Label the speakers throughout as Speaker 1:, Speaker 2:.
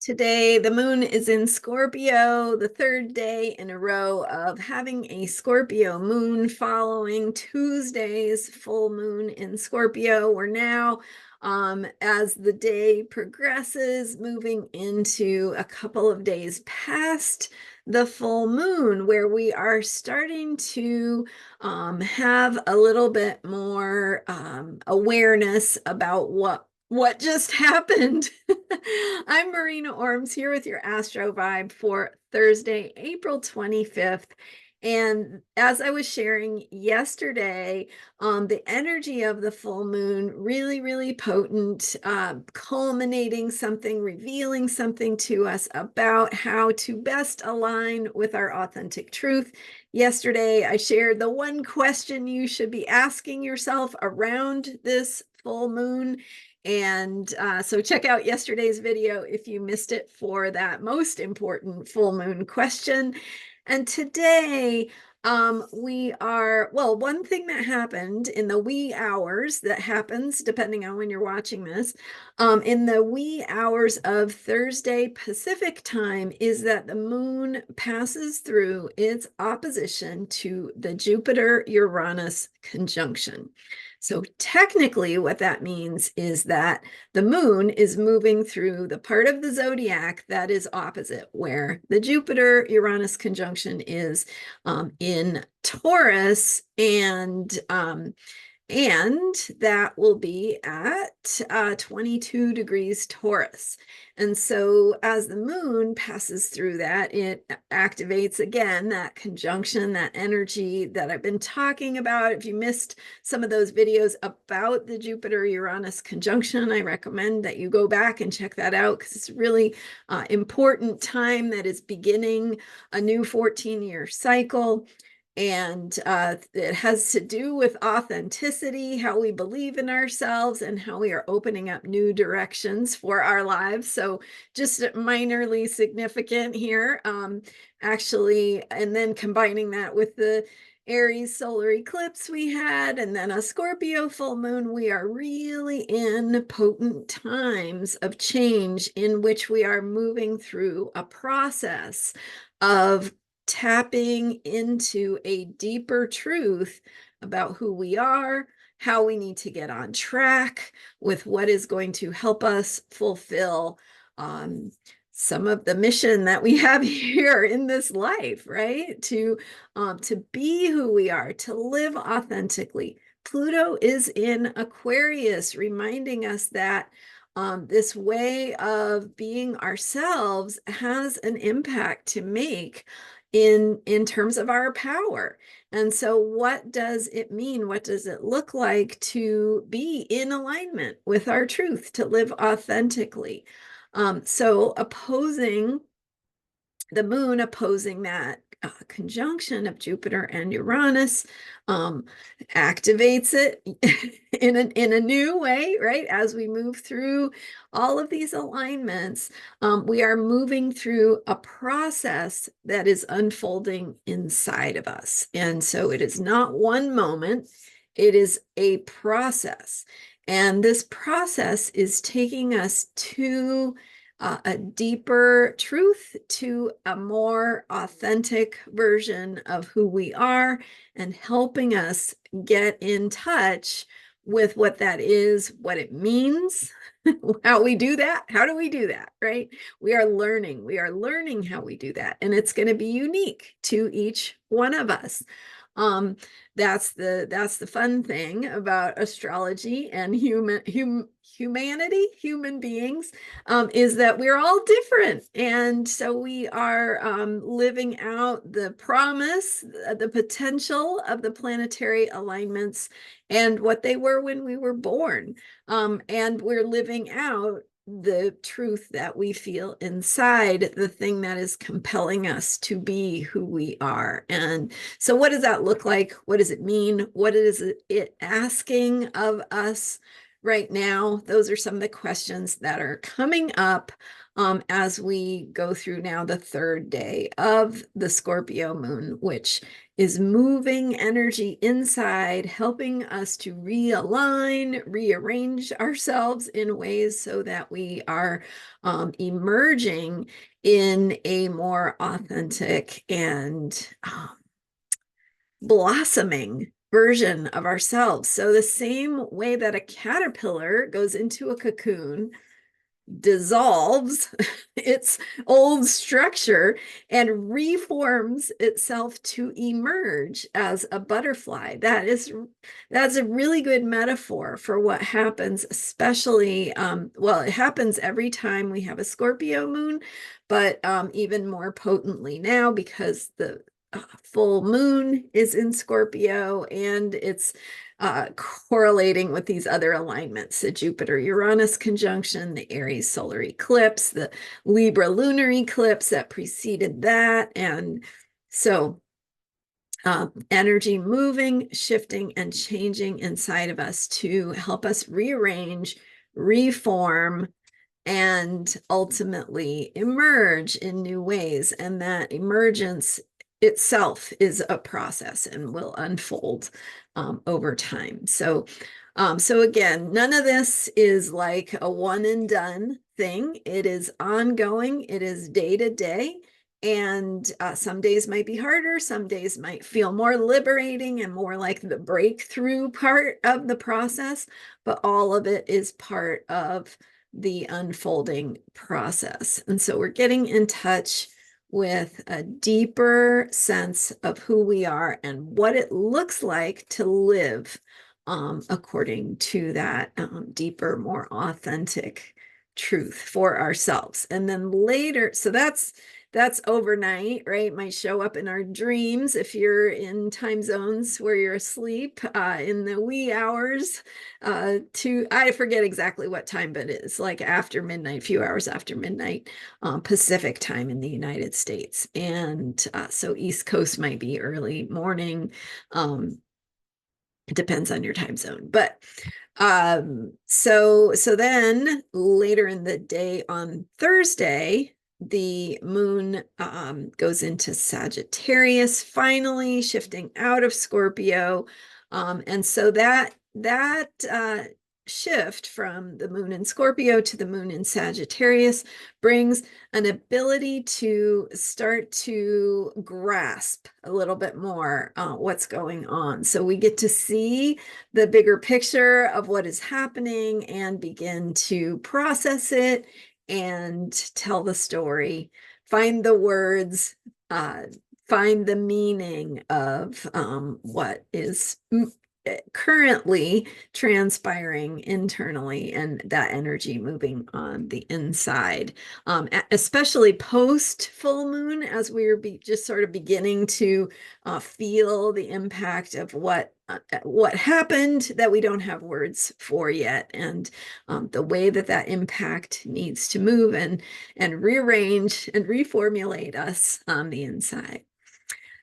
Speaker 1: Today, the moon is in Scorpio, the third day in a row of having a Scorpio moon following Tuesday's full moon in Scorpio. We're now, as the day progresses, moving into a couple of days past the full moon, where we are starting to have a little bit more awareness about what just happened. I'm Marina Orms here with your Astro Vibe for Thursday, April 25th. And as I was sharing yesterday, the energy of the full moon, really, really potent, culminating something, revealing something to us about how to best align with our authentic truth. Yesterday, I shared the one question you should be asking yourself around this full moon. And so check out yesterday's video if you missed it for that most important full moon question. And today one thing that happened in the wee hours that happens, depending on when you're watching this, in the wee hours of Thursday Pacific time is that the moon passes through its opposition to the Jupiter-Uranus conjunction. So technically what that means is that the moon is moving through the part of the zodiac that is opposite, where the Jupiter-Uranus conjunction is in Taurus, and that will be at 22 degrees Taurus. And so as the moon passes through that, it activates again that conjunction, that energy that I've been talking about. If you missed some of those videos about the Jupiter-Uranus conjunction, I recommend that you go back and check that out, because it's a really important time that is beginning a new 14-year cycle. And it has to do with authenticity, how we believe in ourselves, and how we are opening up new directions for our lives. So just minorly significant here, actually. And then combining that with the Aries solar eclipse we had, and then a Scorpio full moon, we are really in potent times of change in which we are moving through a process of tapping into a deeper truth about who we are, how we need to get on track with what is going to help us fulfill some of the mission that we have here in this life, right? To be who we are, to live authentically. Pluto is in Aquarius, reminding us that this way of being ourselves has an impact to make in terms of our power. And so what does it mean? What does it look like to be in alignment with our truth, to live authentically? So opposing the moon, opposing that conjunction of Jupiter and Uranus, activates it in a new way, right? As we move through all of these alignments, we are moving through a process that is unfolding inside of us. And so it is not one moment, it is a process. And this process is taking us to a deeper truth, to a more authentic version of who we are, and helping us get in touch with what that is, what it means, how we do that. How do we do that, right? We are learning how we do that, and it's going to be unique to each one of us. That's the fun thing about astrology and humanity, human beings, is that we're all different. And so we are living out the promise, the potential of the planetary alignments and what they were when we were born. And we're living out the truth that we feel inside, the thing that is compelling us to be who we are. And so what does that look like? What does it mean? What is it asking of us right now. Those are some of the questions that are coming up as we go through now the third day of the Scorpio moon, which is moving energy inside, helping us to realign, rearrange ourselves in ways so that we are emerging in a more authentic and blossoming version of ourselves. So the same way that a caterpillar goes into a cocoon, dissolves its old structure and reforms itself to emerge as a butterfly. That's a really good metaphor for what happens, especially well, it happens every time we have a Scorpio moon, but even more potently now because the full moon is in Scorpio, and it's correlating with these other alignments, the Jupiter-Uranus conjunction, the Aries solar eclipse, the Libra lunar eclipse that preceded that. And so energy moving, shifting, and changing inside of us to help us rearrange, reform, and ultimately emerge in new ways. And that emergence itself is a process and will unfold over time. So again, none of this is like a one and done thing. It is ongoing. It is day to day. And some days might be harder. Some days might feel more liberating and more like the breakthrough part of the process. But all of it is part of the unfolding process. And so we're getting in touch with a deeper sense of who we are and what it looks like to live according to that deeper, more authentic truth for ourselves. And then later, so that's overnight, right? Might show up in our dreams if you're in time zones where you're asleep in the wee hours I forget exactly what time, but it's like after midnight, a few hours after midnight Pacific time in the United States. And so East Coast might be early morning. It depends on your time zone. But so then later in the day on Thursday, the moon goes into Sagittarius, finally shifting out of Scorpio. And so that shift from the moon in Scorpio to the moon in Sagittarius brings an ability to start to grasp a little bit more what's going on. So we get to see the bigger picture of what is happening and begin to process it and tell the story, find the words, find the meaning of what is currently transpiring internally and that energy moving on the inside, especially post full moon, as we're just sort of beginning to feel the impact of what happened that we don't have words for yet, and the way that impact needs to move and rearrange and reformulate us on the inside.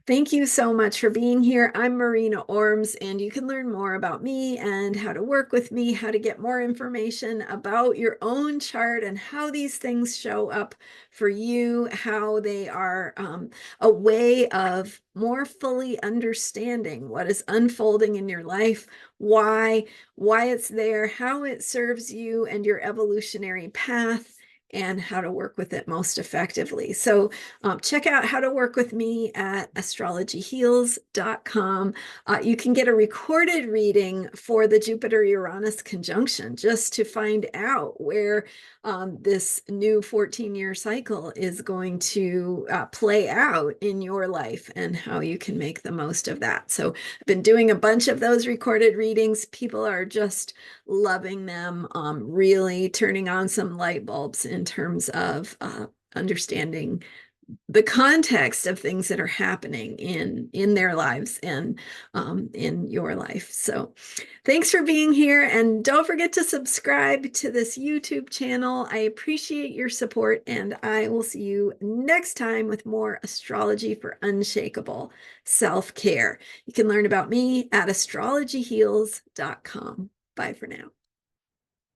Speaker 1: Thank you so much for being here. I'm Marina Orms, and you can learn more about me and how to work with me, how to get more information about your own chart and how these things show up for you, how they are a way of more fully understanding what is unfolding in your life, why it's there, how it serves you and your evolutionary path, and how to work with it most effectively. So check out how to work with me at astrologyheals.com. You can get a recorded reading for the Jupiter-Uranus conjunction just to find out where this new 14-year cycle is going to play out in your life and how you can make the most of that. So I've been doing a bunch of those recorded readings. People are just loving them, really turning on some light bulbs in terms of understanding the context of things that are happening in their lives and in your life. So thanks for being here, and don't forget to subscribe to this YouTube channel. I appreciate your support, and I will see you next time with more astrology for unshakable self-care. You can learn about me at astrologyheals.com. Bye for now.